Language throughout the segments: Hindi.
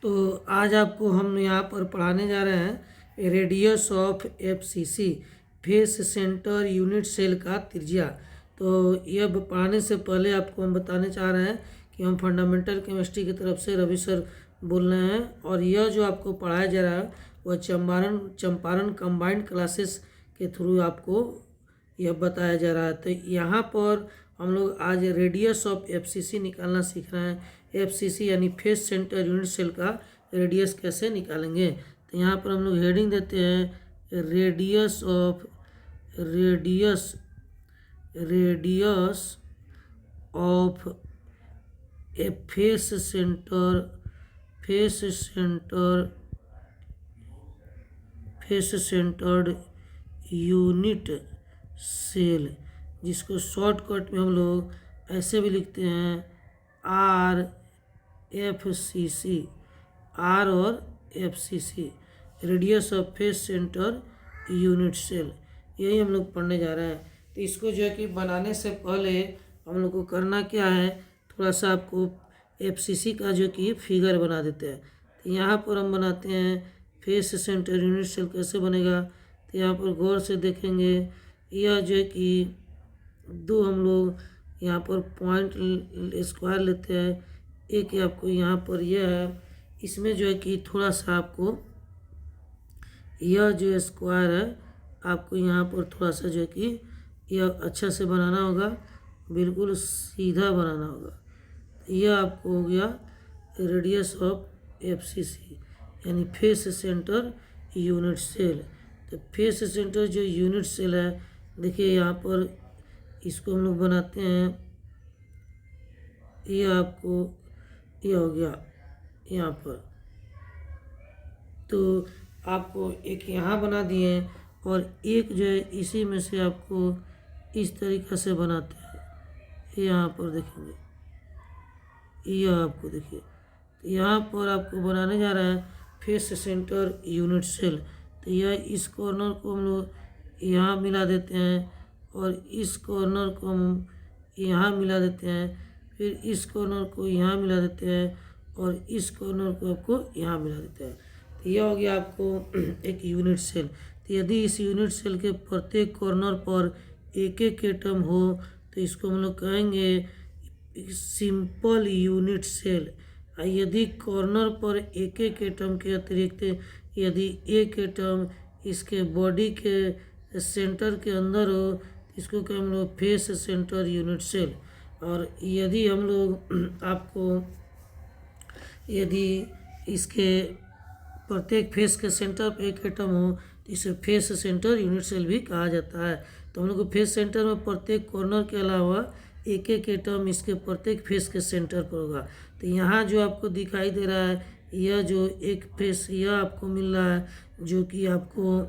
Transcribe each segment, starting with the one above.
तो आज आपको हम यहाँ पर पढ़ाने जा रहे हैं radius of FCC face centre unit cell का त्रिज्या। तो यह पढ़ाने से पहले आपको हम बताने चाह रहे हैं कि हम फंडामेंटल केमिस्ट्री की तरफ से रवि सर बोल रहे हैं और यह जो आपको पढ़ाया जा रहा है वह चंपारण कंबाइंड क्लासेस के थ्रू आपको यह बताया जा रहा है। तो यहाँ पर हम लोग आज रेडियस ऑफ एफसीसी निकालना सीख रहे हैं। एफसीसी यानी फेस सेंटर यूनिट सेल का रेडियस कैसे निकालेंगे। तो यहाँ पर हम लोग हेडिंग देते हैं radius of a face centred unit cell, जिसको शॉर्टकट में हम लोग ऐसे भी लिखते हैं RFCC, R और FCC, radius of face centre unit cell. यही हम लोग पढ़ने जा रहे हैं। तो इसको जो है कि बनाने से पहले हम लोग को करना क्या है, थोड़ा सा आपको FCC का जो कि फिगर बना देते हैं। तो यहाँ पर हम बनाते हैं फेस सेंटर यूनिट सेल कैसे बनेगा। तो यहाँ पर गौर से देखेंगे, यह जो है कि दो हम लोग यहाँ पर पॉइंट स्क्वायर लेते हैं। एक आपको यहाँ पर यह है, इसमें जो है कि थोड़ा सा आपको यह जो स्क्वायर है आपको यहाँ पर थोड़ा सा जो है कि यह अच्छा से बनाना होगा, बिल्कुल सीधा बनाना होगा। यह आपको हो गया रेडियस ऑफ एफसीसी यानी फेस सेंटर यूनिट सेल। तो फेस सेंटर जो यूनिट सेल है, देखिए यहाँ पर इसको हम लोग बनाते हैं। ये आपको यह हो गया यहाँ पर, तो आपको एक यहाँ बना दिए और एक जो है इसी में से आपको इस तरीक़ा से बनाते हैं। यहाँ पर देखेंगे, यह आपको देखिए यहाँ पर आपको बनाने जा रहा है फेस सेंटर यूनिट सेल। तो यह इस कॉर्नर को हम लोग यहाँ मिला देते हैं और इस कॉर्नर को हम यहाँ मिला देते हैं, फिर इस कॉर्नर को यहाँ मिला देते हैं और इस कॉर्नर को आपको यहाँ मिला देते हैं। तो यह हो गया आपको एक यूनिट सेल। तो यदि इस यूनिट सेल के प्रत्येक कॉर्नर पर एक एक एटम हो तो इसको हम लोग कहेंगे सिंपल यूनिट सेल। यदि कॉर्नर पर एक एक एटम के अतिरिक्त यदि एक एटम इसके बॉडी के सेंटर के अंदर हो, इसको कहें हम लोग फेस सेंटर यूनिट सेल। और यदि हम लोग आपको यदि इसके प्रत्येक फेस के सेंटर पर एक एटम हो तो इसे फेस सेंटर यूनिट सेल भी कहा जाता है। तो हम लोग को फेस सेंटर में प्रत्येक कॉर्नर के अलावा एक एक एटम इसके प्रत्येक फेस के सेंटर पर होगा। तो यहाँ जो आपको दिखाई दे रहा है, यह जो एक फेस यह आपको मिल रहा है जो कि आपको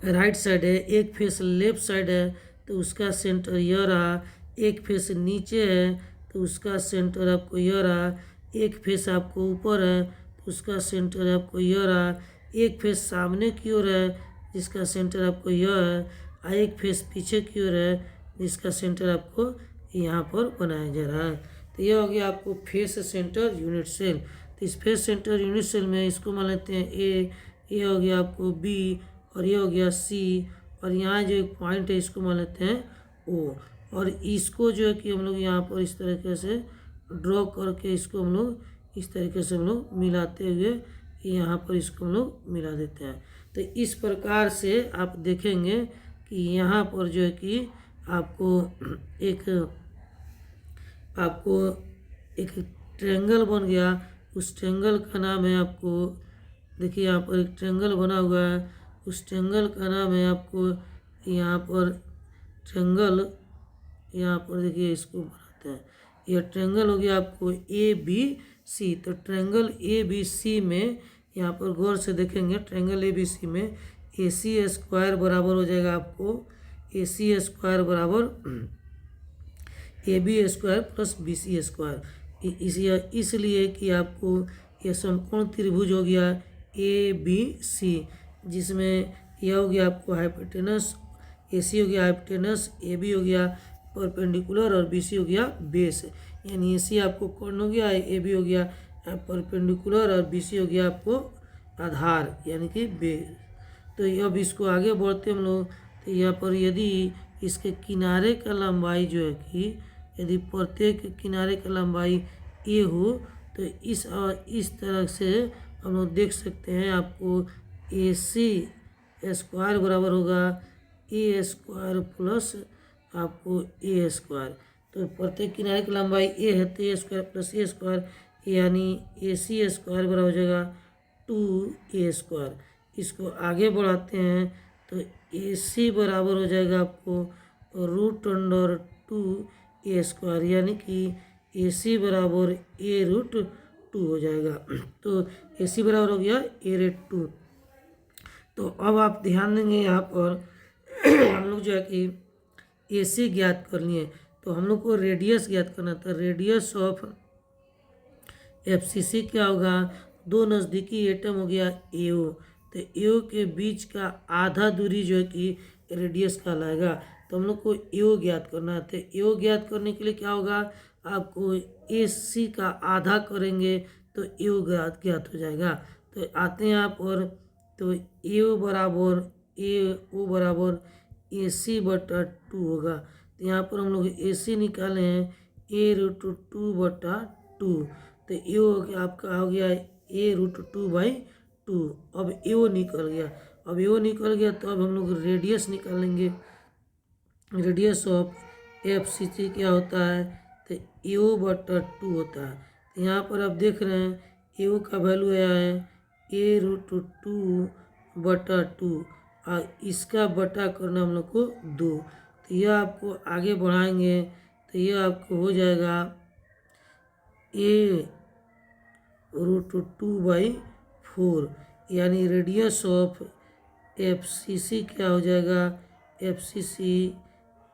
राइट साइड है, एक फेस लेफ्ट साइड है तो उसका सेंटर यह रहा, एक फेस नीचे है तो उसका सेंटर आपको यह रहा, एक फेस आपको ऊपर है तो उसका सेंटर आपको यह रहा, एक फेस सामने की ओर है जिसका सेंटर आपको यह है, और एक फेस पीछे की ओर है जिसका सेंटर आपको यहाँ पर बनाया जा रहा है। तो यह हो गया आपको फेस सेंटर यूनिट सेल। तो इस फेस सेंटर यूनिट सेल में इसको मान लेते हैं ए, यह हो गया आपको बी और यह हो गया सी, और यहाँ जो एक पॉइंट है इसको मान लेते हैं ओ। और इसको जो है कि हम लोग यहाँ पर इस तरीके से ड्रॉ करके इसको हम लोग इस तरीके से हम लोग मिलाते हुए यहाँ पर इसको हम लोग मिला देते हैं। तो इस प्रकार से आप देखेंगे कि यहाँ पर जो है कि आपको एक ट्रायंगल बन गया। उस ट्रायंगल का नाम है आपको, देखिए यहाँ पर एक ट्रायंगल बना हुआ है, उस ट्रायंगल का नाम है आपको यहाँ पर ट्रायंगल, यहाँ पर देखिए इसको बनाते हैं। यह ट्रायंगल हो गया आपको ABC। तो ट्रायंगल ABC में यहाँ पर गौर से देखेंगे, ट्रायंगल ABC में AC स्क्वायर बराबर हो जाएगा आपको AC स्क्वायर बराबर AB square plus BC square. इसलिए कि आपको यह समकोण त्रिभुज हो गया ABC, जिसमें यह हो गया आपको हाइपोटेनस, AC हो गया हाइपोटेनस, AB हो गया परपेंडिकुलर और BC हो गया बेस। यानी AC आपको कौन हो गया, AB हो गया परपेंडिकुलर, और BC हो गया आपको आधार यानी कि बेस। तो अब इसको आगे बढ़ते हम लोग। तो यहाँ पर यदि इसके किनारे का लंबाई जो है कि यदि प्रत्येक किनारे का लंबाई ए हो तो इस तरह से हम लोग देख सकते हैं। आपको AC स्क्वायर बराबर होगा A स्क्वायर प्लस आपको A स्क्वायर। तो प्रत्येक किनारे की लंबाई A है तो A square plus A square यानी AC स्क्वायर बराबर हो जाएगा 2A स्क्वायर। इसको आगे बढ़ाते हैं तो AC बराबर हो जाएगा आपको √2A स्क्वायर यानी कि AC बराबर A√2 हो जाएगा। तो AC बराबर हो गया A√2। तो अब आप ध्यान देंगे यहाँ पर हम लोग जो है कि AC ज्ञात कर लिए, तो हम लोग को रेडियस ज्ञात करना था। रेडियस ऑफ FCC क्या होगा, दो नज़दीकी एटम हो गया AO, तो AO के बीच का आधा दूरी जो है कि रेडियस कहलाएगा। तो हम लोग को AO ज्ञात करना है। तो AO ज्ञात करने के लिए क्या होगा, आपको AC का आधा करेंगे तो AO ज्ञात हो जाएगा। तो आते हैं यहाँ पर, तो AO बराबर AC/2 होगा। तो यहाँ पर हम लोग AC निकाले हैं A√2/2। तो AO आपका हो गया A√2/2। अब AO निकल गया। तो अब हम लोग रेडियस निकालेंगे। रेडियस ऑफ FCC क्या होता है, तो AO/2 होता है। तो यहाँ पर आप देख रहे हैं AO का वैल्यू आया है A√2/2 और इसका बटा करना हम लोग को 2। तो यह आपको आगे बढ़ाएंगे तो यह आपको हो जाएगा A√2/4 यानी रेडियस ऑफ FCC क्या हो जाएगा, FCC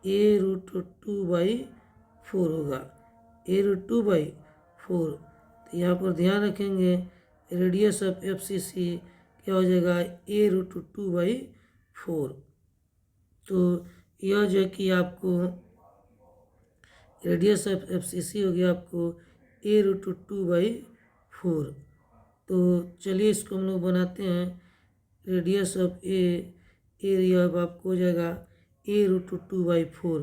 A√2/4 होगा, A√2/4। तो यहाँ पर ध्यान रखेंगे रेडियस ऑफ FCC क्या हो जाएगा A√2/4। तो यह जो है कि आपको रेडियस ऑफ FCC हो गया आपको A√2/4। तो चलिए इसको हम लोग बनाते हैं। रेडियस ऑफ एरिया अब आपको हो जाएगा A√2/4।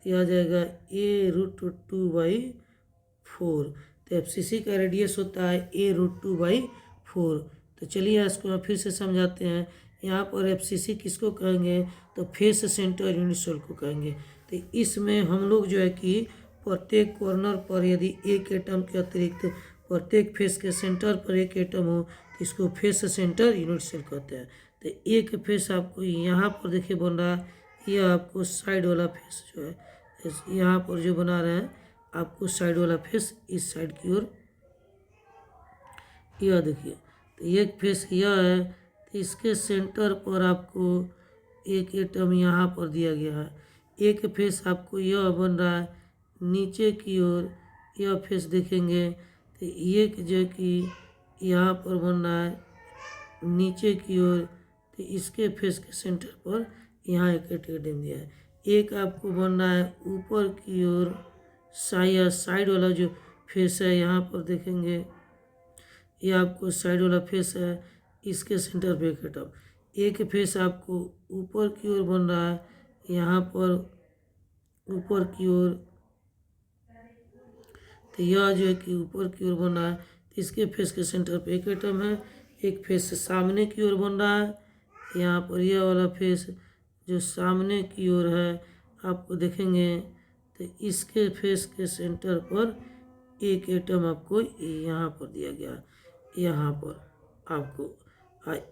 तो यह आ जाएगा A√2/4। तो FCC का रेडियस होता है A√2/4। तो चलिए इसको फिर से समझाते हैं। यहाँ पर FCC किसको कहेंगे, तो फेस सेंटर यूनिट सेल को कहेंगे। तो इसमें हम लोग जो है कि प्रत्येक कॉर्नर पर यदि एक एटम के अतिरिक्त प्रत्येक फेस के सेंटर पर एक एटम हो तो इसको फेस सेंटर यूनिट सेल कहते हैं। तो एक फेस आपको यहाँ पर देखिए बन रहा है, यह आपको साइड वाला फेस जो है यहाँ पर जो बना रहे हैं आपको साइड वाला फेस इस साइड की ओर, यह देखिए। तो एक फेस यह है, तो इसके सेंटर पर आपको एक एटम यहाँ पर दिया गया है। एक फेस आपको यह बन रहा है नीचे की ओर, यह फेस देखेंगे तो एक जो कि यहाँ पर बन रहा है नीचे की ओर, तो इसके फेस के सेंटर पर यहाँ एक एटम दिया है। एक आपको बन रहा है ऊपर की ओर साइड वाला जो फेस है, यहाँ पर देखेंगे यह आपको साइड वाला फेस है, इसके सेंटर पे एक एटम। एक फेस आपको ऊपर की ओर बन रहा है, यहाँ पर ऊपर की ओर, तो यह जो है कि ऊपर की ओर बन रहा है, तो इसके फेस के सेंटर पे एक एटम है। एक फेस सामने की ओर बन रहा है, यहाँ पर यह वाला फेस जो सामने की ओर है आपको देखेंगे तो इसके फेस के सेंटर पर एक एटम आपको यहाँ पर दिया गया, यहाँ पर आपको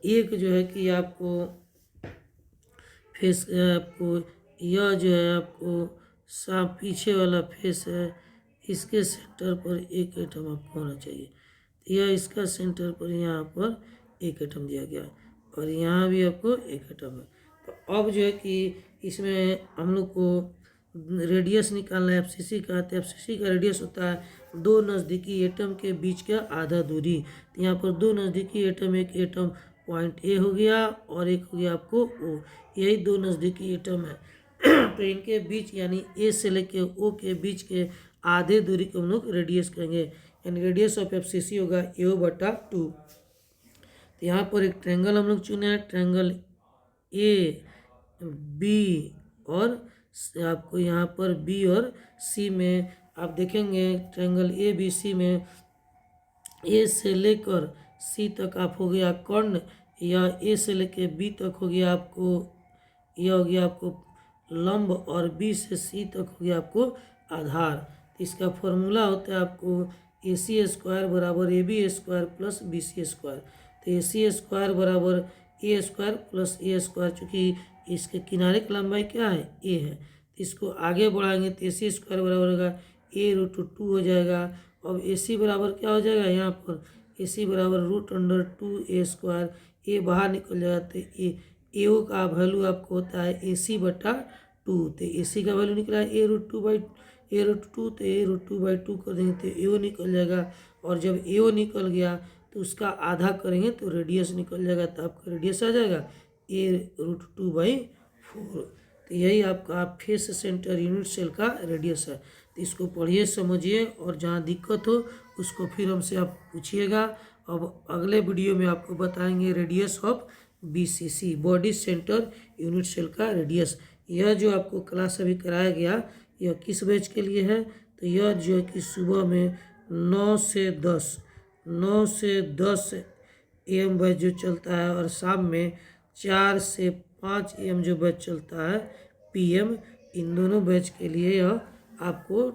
एक जो है कि आपको फेस आपको यह जो है आपको पीछे वाला फेस है, इसके सेंटर पर एक एटम आपको होना चाहिए। यह इसका सेंटर पर यहाँ पर एक एटम दिया गया और यहाँ भी आपको एक एटम है। तो अब जो है कि इसमें हम लोग को रेडियस निकालना है FCC का। तो FCC का रेडियस होता है दो नज़दीकी एटम के बीच का आधा दूरी। तो यहाँ पर दो नज़दीकी एटम, एक एटम पॉइंट A हो गया और एक हो गया आपको O, यही दो नज़दीकी एटम है। तो इनके बीच यानी A से लेके O के बीच के आधे दूरी को हम लोग रेडियस कहेंगे। यानी रेडियस ऑफ FCC होगा AO/2। तो यहाँ पर एक ट्रायंगल हम लोग चुने हैं, ट्रायंगल AB और आपको यहाँ पर B और C में आप देखेंगे ट्रायंगल ABC में A से लेकर C तक आप हो गया कर्ण, या A से लेकर B तक हो गया आपको, यह हो गया आपको लंब, और B से C तक हो गया आपको आधार। तो इसका फॉर्मूला होता है आपको AC² बराबर AB² प्लस BC²। तो AC² बराबर A² प्लस A², चूँकि इसके किनारे की लंबाई क्या है, A है, तो इसको आगे बढ़ाएंगे तो AC² बराबर होगा A√2 हो जाएगा। अब AC बराबर क्या हो जाएगा, यहाँ पर AC बराबर √2A², A बाहर निकल जाएगा तो AO का वैल्यू आपको होता है AC/2। तो AC का वैल्यू निकला है A√2, तो A√2/2 कर देंगे तो AO निकल जाएगा, और जब AO निकल गया तो उसका आधा करेंगे तो रेडियस निकल जाएगा, तो आपका रेडियस आ जाएगा A√2/4। तो यही आपका फेस सेंटर यूनिट सेल का रेडियस है। तो इसको पढ़िए, समझिए, और जहाँ दिक्कत हो उसको फिर हमसे आप पूछिएगा। अब अगले वीडियो में आपको बताएंगे radius of BCC, body centre unit cell का रेडियस। यह जो आपको क्लास अभी कराया गया यह किस बैच के लिए है, तो यह जो है कि सुबह में 9 से 10 AM बैच जो चलता है, और शाम में 4 से 5 AM जो बैच चलता है PM, इन दोनों बैच के लिए यह आपको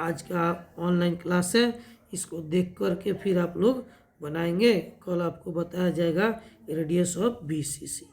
आज का ऑनलाइन क्लास है। इसको देख कर के फिर आप लोग बनाएंगे, कल आपको बताया जाएगा रेडियस ऑफ BCC।